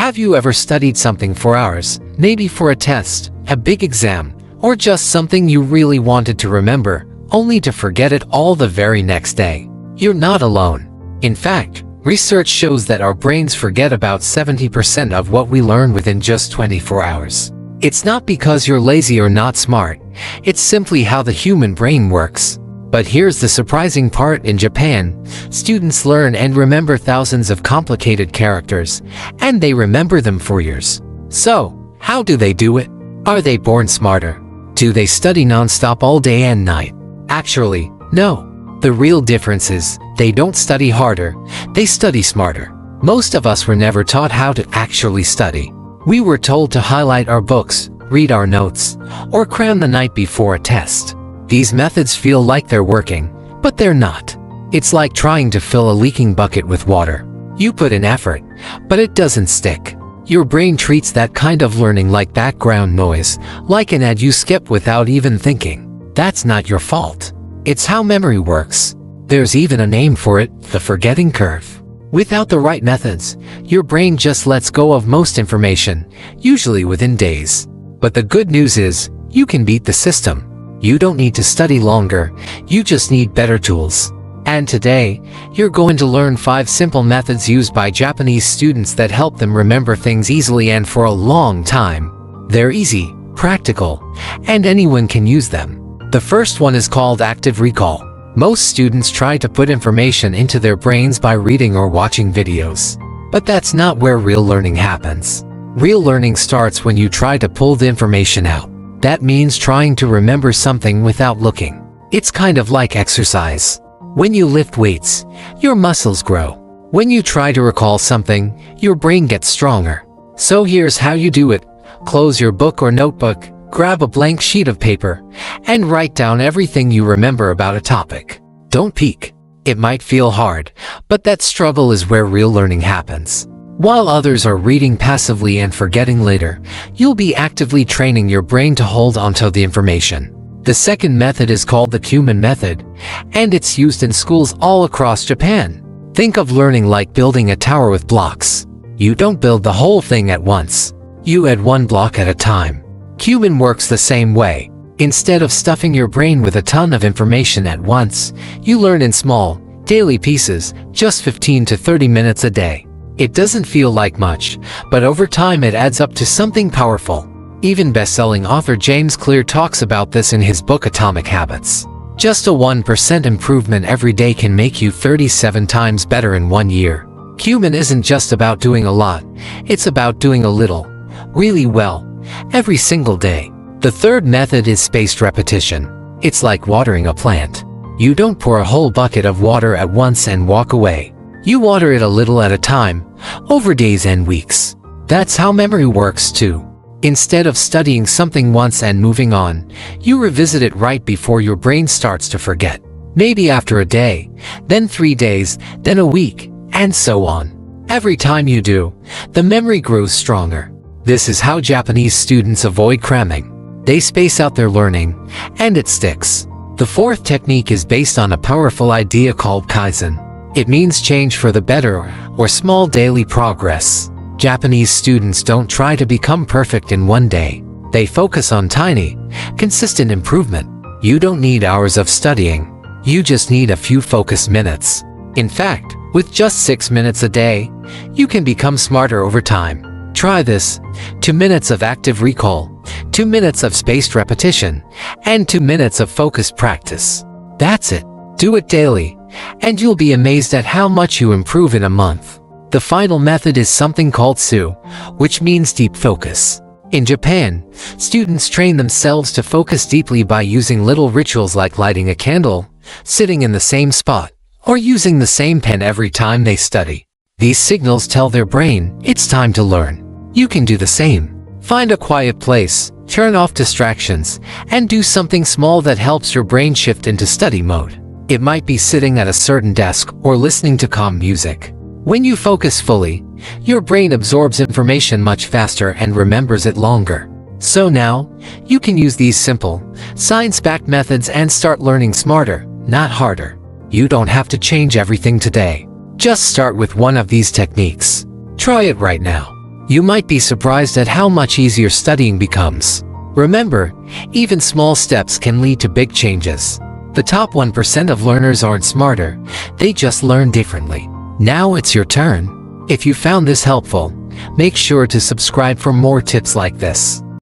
Have you ever studied something for hours, maybe for a test, a big exam, or just something you really wanted to remember, only to forget it all the very next day? You're not alone. In fact, research shows that our brains forget about 70% of what we learn within just 24 hours. It's not because you're lazy or not smart, it's simply how the human brain works. But here's the surprising part: in Japan, students learn and remember thousands of complicated characters, and they remember them for years. So, how do they do it? Are they born smarter? Do they study non-stop all day and night? Actually, no. The real difference is, they don't study harder, they study smarter. Most of us were never taught how to actually study. We were told to highlight our books, read our notes, or cram the night before a test. These methods feel like they're working, but they're not. It's like trying to fill a leaking bucket with water. You put in effort, but it doesn't stick. Your brain treats that kind of learning like background noise, like an ad you skip without even thinking. That's not your fault. It's how memory works. There's even a name for it: the forgetting curve. Without the right methods, your brain just lets go of most information, usually within days. But the good news is, you can beat the system. You don't need to study longer, you just need better tools. And today, you're going to learn 5 simple methods used by Japanese students that help them remember things easily and for a long time. They're easy, practical, and anyone can use them. The first one is called active recall. Most students try to put information into their brains by reading or watching videos. But that's not where real learning happens. Real learning starts when you try to pull the information out. That means trying to remember something without looking. It's kind of like exercise. When you lift weights, your muscles grow. When you try to recall something, your brain gets stronger. So here's how you do it. Close your book or notebook, grab a blank sheet of paper, and write down everything you remember about a topic. Don't peek. It might feel hard, but that struggle is where real learning happens. While others are reading passively and forgetting later, you'll be actively training your brain to hold onto the information. The second method is called the Kumin method, and it's used in schools all across Japan. Think of learning like building a tower with blocks. You don't build the whole thing at once. You add one block at a time. Kumin works the same way. Instead of stuffing your brain with a ton of information at once, you learn in small, daily pieces, just 15 to 30 minutes a day. It doesn't feel like much, but over time it adds up to something powerful. Even best-selling author James Clear talks about this in his book Atomic Habits. Just a 1% improvement every day can make you 37 times better in 1 year. Kumin isn't just about doing a lot, it's about doing a little, really well, every single day. The third method is spaced repetition. It's like watering a plant. You don't pour a whole bucket of water at once and walk away. You water it a little at a time, over days and weeks. That's how memory works too. Instead of studying something once and moving on, you revisit it right before your brain starts to forget. Maybe after a day, then 3 days, then a week, and so on. Every time you do, the memory grows stronger. This is how Japanese students avoid cramming. They space out their learning, and it sticks. The fourth technique is based on a powerful idea called Kaizen. It means change for the better, or small daily progress. Japanese students don't try to become perfect in 1 day. They focus on tiny, consistent improvement. You don't need hours of studying. You just need a few focused minutes. In fact, with just 6 minutes a day, you can become smarter over time. Try this: 2 minutes of active recall, 2 minutes of spaced repetition, and 2 minutes of focused practice. That's it. Do it daily, and you'll be amazed at how much you improve in a month. The final method is something called SU, which means deep focus. In Japan, students train themselves to focus deeply by using little rituals like lighting a candle, sitting in the same spot, or using the same pen every time they study. These signals tell their brain, it's time to learn. You can do the same. Find a quiet place, turn off distractions, and do something small that helps your brain shift into study mode. It might be sitting at a certain desk or listening to calm music. When you focus fully, your brain absorbs information much faster and remembers it longer. So now, you can use these simple, science-backed methods and start learning smarter, not harder. You don't have to change everything today. Just start with one of these techniques. Try it right now. You might be surprised at how much easier studying becomes. Remember, even small steps can lead to big changes. The top 1% of learners aren't smarter, they just learn differently. Now it's your turn. If you found this helpful, make sure to subscribe for more tips like this.